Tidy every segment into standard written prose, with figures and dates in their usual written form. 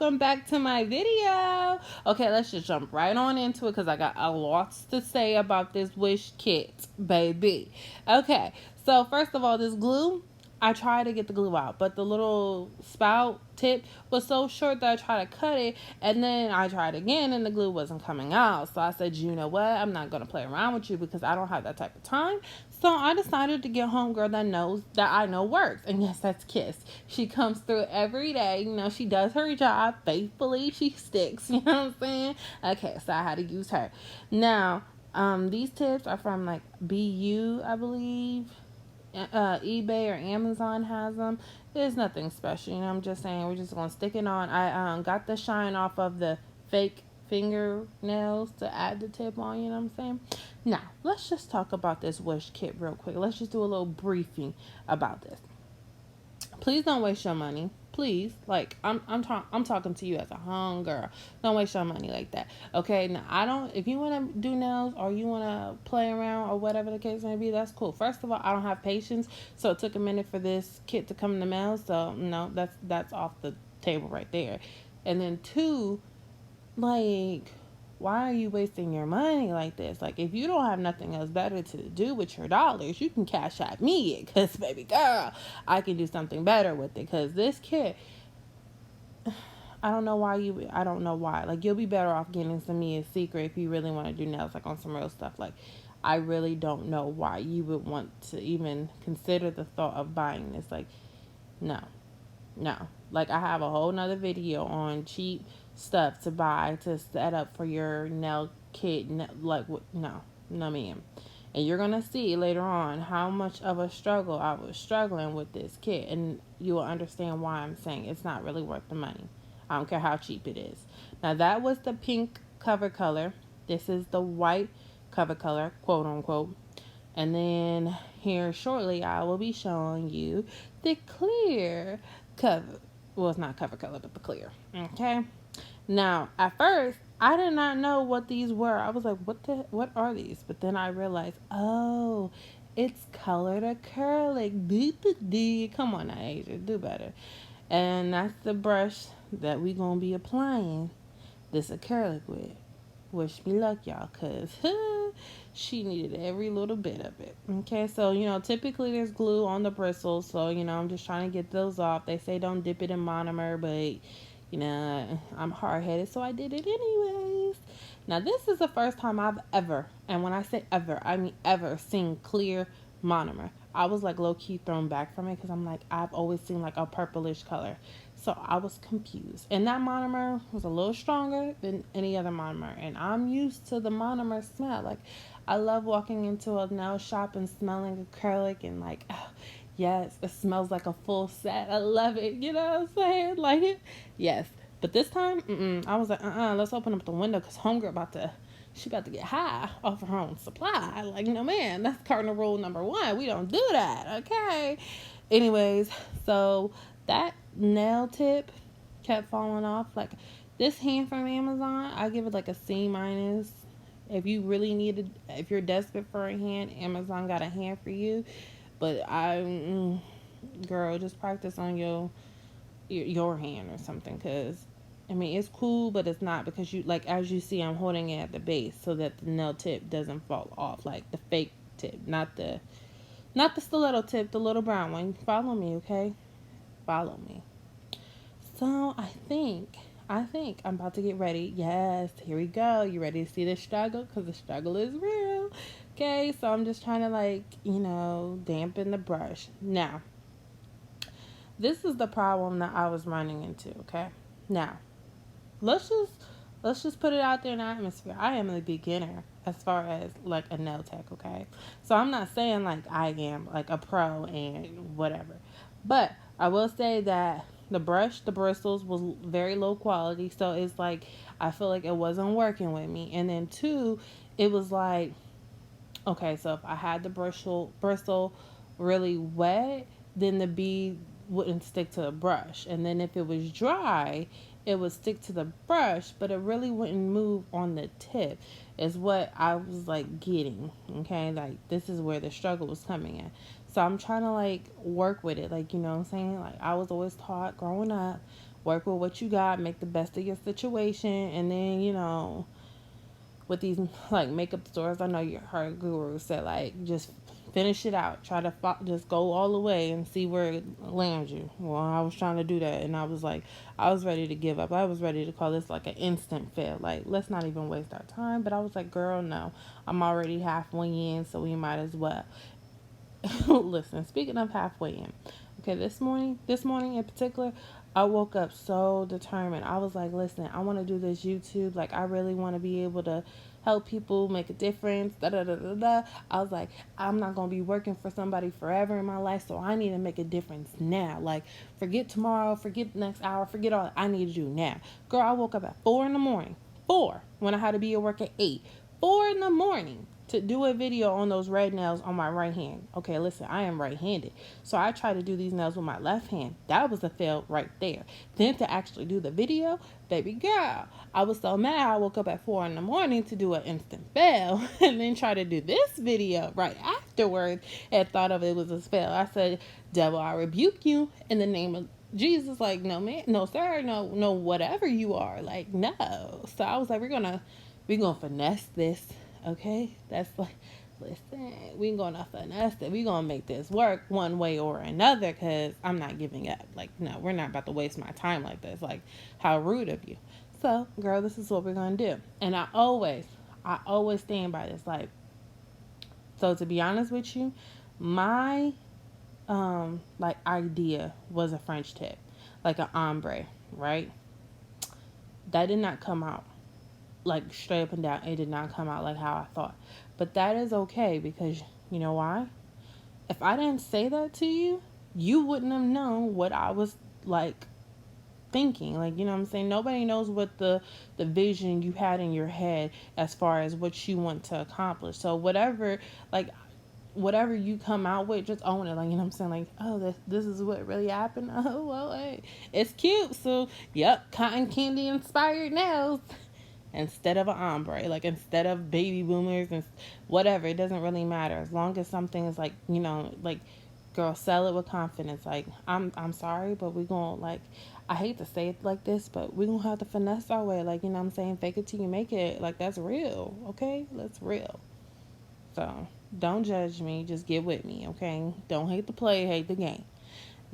welcome back to my video. Okay, let's just jump right on into it because I got a lot to say about this wish kit, baby. Okay, so first of all, this glue, I tried to get the glue out, but the little spout tip was so short that I tried to cut it, and then I tried again, and the glue wasn't coming out. So I said, you know what? I'm not gonna play around with you because I don't have that type of time. So I decided to get homegirl that I know works, and yes, that's Kiss. She comes through every day. You know, she does her job faithfully. She sticks. You know what I'm saying? Okay, so I had to use her. Now, these tips are from like Byeeeee, I believe. eBay or Amazon has them. There's nothing special, you know. I'm just saying we're just gonna stick it on. I got the shine off of the fake fingernails to add the tip on. You know what I'm saying? Now let's just talk about this wish kit real quick. Let's just do a little briefing about this. Please don't waste your money. Please, like I'm talking to you as a home girl. Don't waste your money like that. Okay, now I don't. If you want to do nails or you want to play around or whatever the case may be, that's cool. First of all, I don't have patience, so it took a minute for this kit to come in the mail. So no, that's off the table right there. And then two, like, why are you wasting your money like this? Like, if you don't have nothing else better to do with your dollars, you can cash out me it. Because, baby girl, I can do something better with it. Because this kit, I don't know why. Like, you'll be better off getting some Mia's Secret if you really want to do nails, like, on some real stuff. Like, I really don't know why you would want to even consider the thought of buying this. Like, no. No. Like, I have a whole nother video on cheap stuff to buy to set up for your nail kit. Like, no. No, ma'am. And you're going to see later on how much of a struggle I was struggling with this kit. And you will understand why I'm saying it's not really worth the money. I don't care how cheap it is. Now, that was the pink cover color. This is the white cover color, quote unquote. And then here shortly, I will be showing you the clear cover. Well, it's not cover color, but the clear. Okay. Now, at first, I did not know what these were. I was like, what are these? But then I realized, oh, it's colored acrylic. Come on now, Asia, do better. And that's the brush that we gonna be applying this acrylic with. Wish me luck, y'all, because she needed every little bit of it. Okay, so, you know, typically there's glue on the bristles, so, you know, I'm just trying to get those off. They say don't dip it in monomer, but, you know, I'm hard-headed, so I did it anyways. Now, this is the first time I've ever, and when I say ever, I mean ever, seen clear monomer. I was, like, low-key thrown back from it because I'm like, I've always seen, like, a purplish color. So I was confused. And that monomer was a little stronger than any other monomer. And I'm used to the monomer smell. Like, I love walking into a nail shop and smelling acrylic and like, oh, yes, it smells like a full set. I love it. You know what I'm saying? Like, yes. But this time, I was like, let's open up the window because homegirl she about to get high off her own supply. Like, no, man, that's cardinal rule number 1. We don't do that, okay? Anyways, so that nail tip kept falling off. Like, this hand from Amazon, I give it like a C minus. If you really if you're desperate for a hand, Amazon got a hand for you. But girl, just practice on your hand or something, because I mean, it's cool, but it's not, because you, like, as you see, I'm holding it at the base so that the nail tip doesn't fall off, like the fake tip, not the stiletto tip, the little brown one. Follow me, okay? Follow me. So I think I'm about to get ready. Yes, here we go. You ready to see the struggle? Because the struggle is real. Okay, so I'm just trying to, like, you know, dampen the brush. Now, this is the problem that I was running into, okay? Now, let's just put it out there in the atmosphere. I am a beginner as far as like a nail tech, okay? So I'm not saying like I am like a pro and whatever. But I will say that the bristles was very low quality, so it's like I feel like it wasn't working with me. And then two, it was like, okay, so if I had the bristle really wet, then the bead wouldn't stick to the brush. And then if it was dry, it would stick to the brush, but it really wouldn't move on the tip, is what I was like getting. Okay, like this is where the struggle was coming in. So I'm trying to like work with it, like, you know what I'm saying? Like, I was always taught growing up, work with what you got, make the best of your situation, and then, you know, with these like makeup stores, I know your heard guru said like just finish it out, try to just go all the way and see where it lands you. Well, I was trying to do that, and I was like, I was ready to give up. I was ready to call this like an instant fail. Like, let's not even waste our time. But I was like, girl, no, I'm already halfway in, so we might as well. Listen, speaking of halfway in, okay, this morning in particular, I woke up so determined. I was like, listen, I want to do this YouTube. Like, I really want to be able to help people make a difference. Da da da da da. I was like, I'm not gonna be working for somebody forever in my life, so I need to make a difference now. Like, forget tomorrow, forget the next hour, forget all. I need to do now. Girl, I woke up at 4 in the morning. 4 when I had to be at work at 8. 4 in the morning to do a video on those red nails on my right hand. Okay, listen, I am right-handed. So I try to do these nails with my left hand. That was a fail right there. Then to actually do the video, baby girl, I was so mad I woke up at 4 in the morning to do an instant fail and then try to do this video right afterwards and thought of it was a fail. I said, devil, I rebuke you in the name of Jesus. Like, no man, no sir, no whatever you are. Like, no. So I was like, we're gonna finesse this. Okay, that's like, listen, we gonna finesse it. We gonna make this work one way or another, because I'm not giving up. Like, no, we're not about to waste my time like this. Like, how rude of you. So, girl, this is what we're gonna do. And I always stand by this. Like, so to be honest with you, my like idea was a French tip, like an ombre, right? That did not come out like straight up and down. It did not come out like how I thought. But that is okay, because you know why? If I didn't say that to you, you wouldn't have known what I was like thinking. Like, you know what I'm saying? Nobody knows what the vision you had in your head as far as what you want to accomplish. So whatever you come out with, just own it. Like, you know what I'm saying? Like, oh, this is what really happened. Oh, well, hey, it's cute. So, yep, cotton candy inspired nails instead of an ombre. Like, instead of baby boomers and whatever. It doesn't really matter. As long as something is like, you know, like, girl, sell it with confidence. Like, I'm sorry, but we're going to, like, I hate to say it like this, but we're going to have to finesse our way. Like, you know what I'm saying? Fake it till you make it. Like, that's real. Okay? That's real. So, don't judge me. Just get with me, okay? Don't hate the play, hate the game.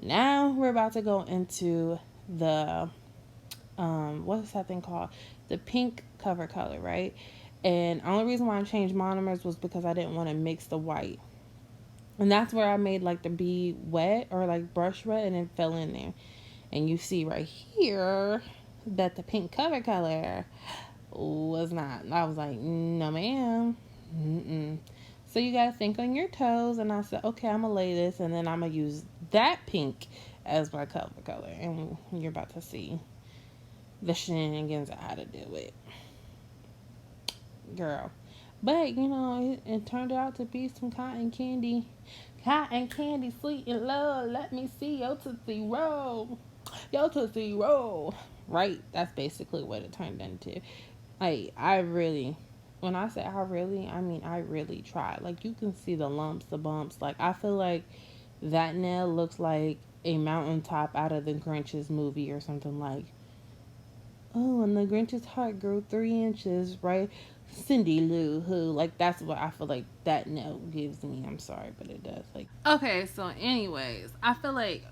Now, we're about to go into the, what's that thing called? The pink cover color, right? And the only reason why I changed monomers was because I didn't want to mix the white. And that's where I made, like, the bead wet, or, like, brush wet, and it fell in there. And you see right here that the pink cover color was not. I was like, no, ma'am. Mm-mm. So you got to think on your toes. And I said, okay, I'm going to lay this, and then I'm going to use that pink as my cover color. And you're about to see the shenanigans of how to do it. Girl. But, you know, it turned out to be some cotton candy. Cotton candy, sweet and low. Let me see your tootsie roll. Your tootsie roll. Right? That's basically what it turned into. Like, when I say I mean I really tried. Like, you can see the lumps, the bumps. Like, I feel like that nail looks like a mountaintop out of the Grinch's movie or something. Like, oh, and the Grinch's heart grew 3 inches, right? Cindy Lou Who. Like, that's what I feel like that nail gives me. I'm sorry, but it does. Like, okay, so anyways, I feel like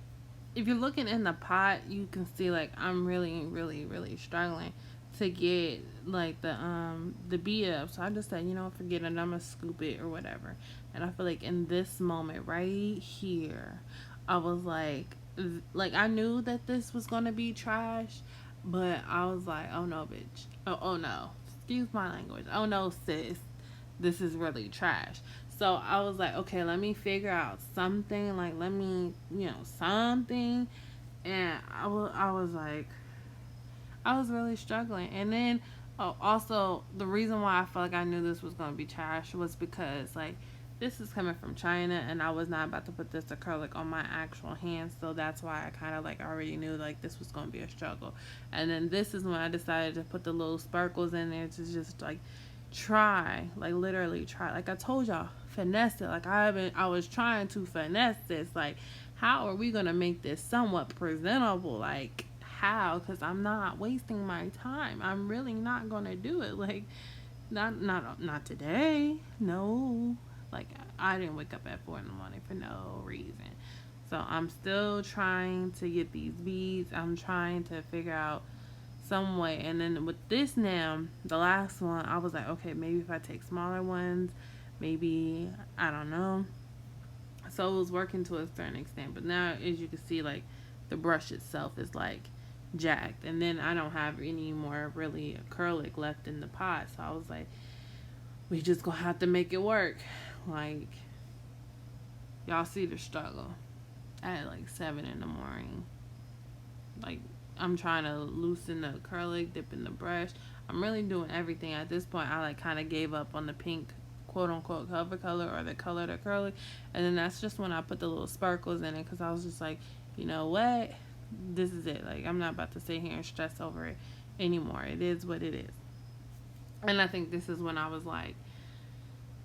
if you're looking in the pot, you can see, like, I'm really, really, really struggling to get, like, the bead up. So I just said, you know, forget it, I'm gonna scoop it or whatever. And I feel like in this moment right here, I was like I knew that this was gonna be trash, but I was like, oh no, bitch. Oh no. Excuse my language. Oh no, sis. This is really trash. So I was like, okay, let me figure out something. Like, let me, you know, something. And I was like, I was really struggling. And then also, the reason why I felt like I knew this was going to be trash was because, like, this is coming from China, and I was not about to put this acrylic on my actual hands. So that's why I kind of, like, already knew, like, this was going to be a struggle. And then this is when I decided to put the little sparkles in there to just, like, try, like, literally try. Like I told y'all, finesse it. Like, I was trying to finesse this. Like, how are we going to make this somewhat presentable? Like, how, because I'm not wasting my time. I'm really not gonna do it. Like, not today. No. Like, I didn't wake up at 4 in the morning for no reason. So I'm still trying to get these beads. I'm trying to figure out some way. And then with this now, the last one, I was like, okay, maybe if I take smaller ones, maybe, I don't know. So it was working to a certain extent. But now, as you can see, like, the brush itself is like jacked. And then I don't have any more really acrylic left in the pot. So I was like, we just gonna have to make it work. Like, y'all see the struggle at like 7 in the morning. Like, I'm trying to loosen the acrylic, dip in the brush. I'm really doing everything. At this point, I like kind of gave up on the pink quote unquote cover color, or the colored acrylic. And then that's just when I put the little sparkles in it, because I was just like, you know what? This is it. Like, I'm not about to sit here and stress over it anymore. It is what it is. And I think this is when I was like,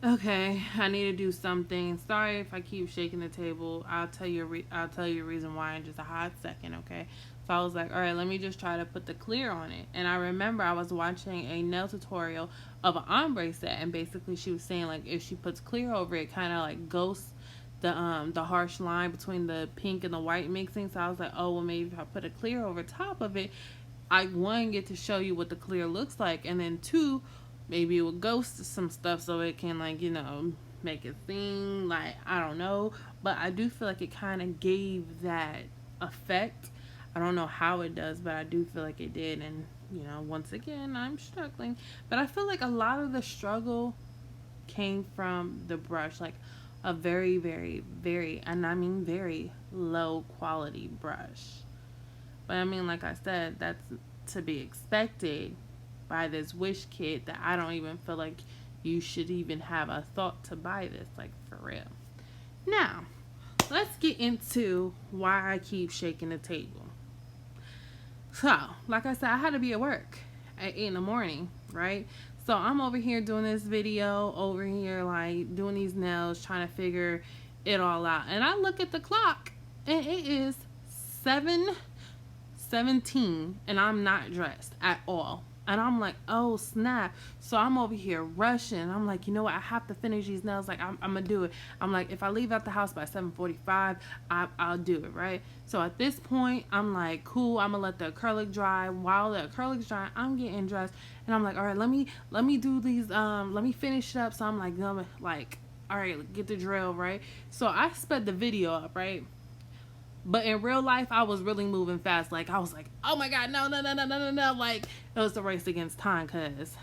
okay, I need to do something. Sorry if I keep shaking the table. I'll tell you a reason why in just a hot second, okay? So I was like, all right, let me just try to put the clear on it. And I remember I was watching a nail tutorial of an ombre set, and basically she was saying, like, if she puts clear over it, kind of like ghosts the harsh line between the pink and the white mixing. So I was like, oh, well, maybe if I put a clear over top of it, I, one, get to show you what the clear looks like, and then two, maybe it will ghost some stuff so it can, like, you know, make it sing, like, I don't know. But I do feel like it kind of gave that effect. I don't know how it does, but I do feel like it did. And, you know, once again, I'm struggling. But I feel like a lot of the struggle came from the brush. Like, a very, very, very, and I mean very low quality brush. But I mean, like I said, that's to be expected by this wish kit, that I don't even feel like you should even have a thought to buy this, like, for real. Now, let's get into why I keep shaking the table. So, like I said, I had to be at work at 8 in the morning, right? So I'm over here doing this video, over here like doing these nails, trying to figure it all out. And I look at the clock and it is 7:17 and I'm not dressed at all. And I'm like, oh snap. So I'm over here rushing. I'm like, you know what? I have to finish these nails. Like, I'm going to do it. I'm like, if I leave out the house by 7:45, I'll do it, right? So at this point, I'm like, cool. I'm going to let the acrylic dry. While the acrylic's drying, I'm getting dressed. And I'm like, all right, let me do these. Let me finish it up. So I'm like, all right, get the drill, right? So I sped the video up, right? But in real life, I was really moving fast. Like, I was like, oh my God, no. Like, it was a race against time, because,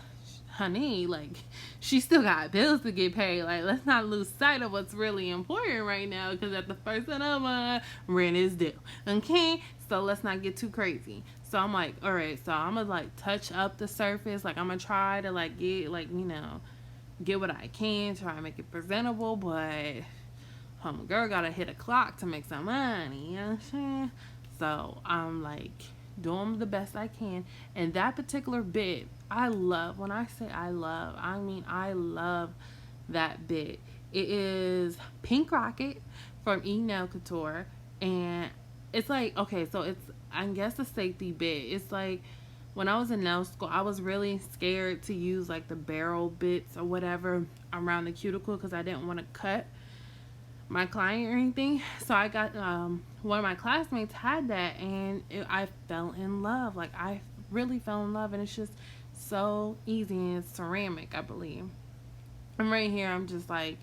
honey, like, she still got bills to get paid. Like, let's not lose sight of what's really important right now, because at the first of the month, rent is due. Okay? So let's not get too crazy. So I'm like, all right, so I'm going to, like, touch up the surface. Like, I'm going to try to, like, get, like, you know, get what I can, try to make it presentable, but girl gotta hit a clock to make some money, you know what I'm saying? So I'm like doing the best I can. And that particular bit, I love. When I say I love, I mean I love that bit. It is Pink Rocket from Nail Couture, and it's like, okay, so it's, I guess, a safety bit. It's like, when I was in nail school, I was really scared to use like the barrel bits or whatever around the cuticle, because I didn't want to cut my client or anything. So I got one of my classmates had that, and I fell in love. Like, I really fell in love, and it's just so easy, and it's ceramic, I believe. And right here, I'm just like,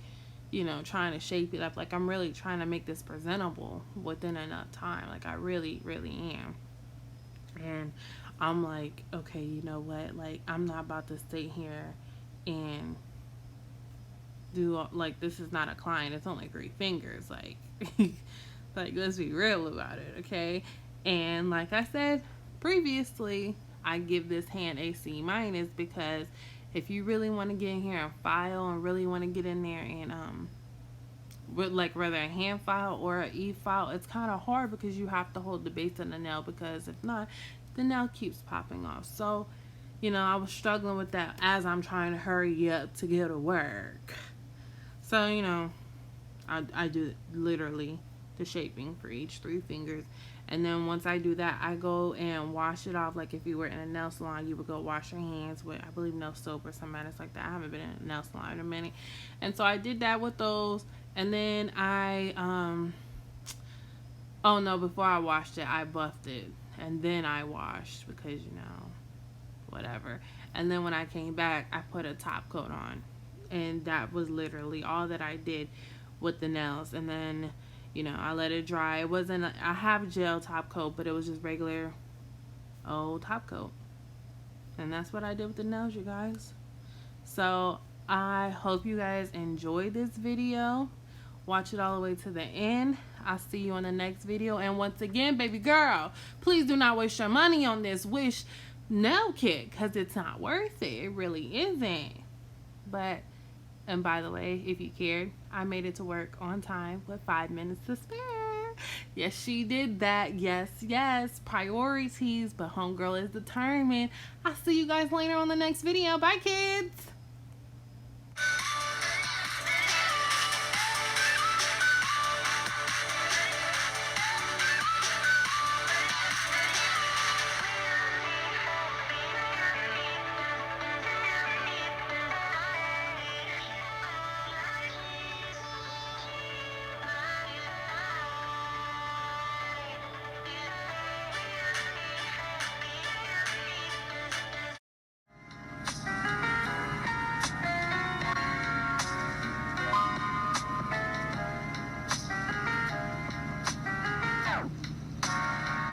you know, trying to shape it up. Like, I'm really trying to make this presentable within enough time. Like, I really, really am. And I'm like, okay, you know what? Like, I'm not about to sit here and do, like, this is not a client. It's only 3 fingers. Like, like, let's be real about it, okay? And like I said previously, I give this hand a C-, because if you really want to get in here and file, and really want to get in there and with, like, whether a hand file or an e-file, it's kind of hard because you have to hold the base of the nail, because if not, the nail keeps popping off. So, you know, I was struggling with that as I'm trying to hurry up to get to work. So, you know, I do literally the shaping for each 3 fingers. And then once I do that, I go and wash it off. Like if you were in a nail salon, you would go wash your hands with, I believe, nail soap or something like that. I haven't been in a nail salon in a minute. And so I did that with those. And then I, oh no, before I washed it, I buffed it. And then I washed because, you know, whatever. And then when I came back, I put a top coat on. And that was literally all that I did with the nails. And then, you know, I let it dry. It wasn't, I have gel top coat, but it was just regular old top coat. And that's what I did with the nails, you guys. So I hope you guys enjoyed this video. Watch it all the way to the end. I'll see you on the next video. And once again, baby girl, please do not waste your money on this Wish nail kit, because it's not worth it. It really isn't. But, and by the way, if you cared, I made it to work on time with 5 minutes to spare. Yes, she did that. Yes, yes. Priorities. But homegirl is determined. I'll see you guys later on the next video. Bye, kids.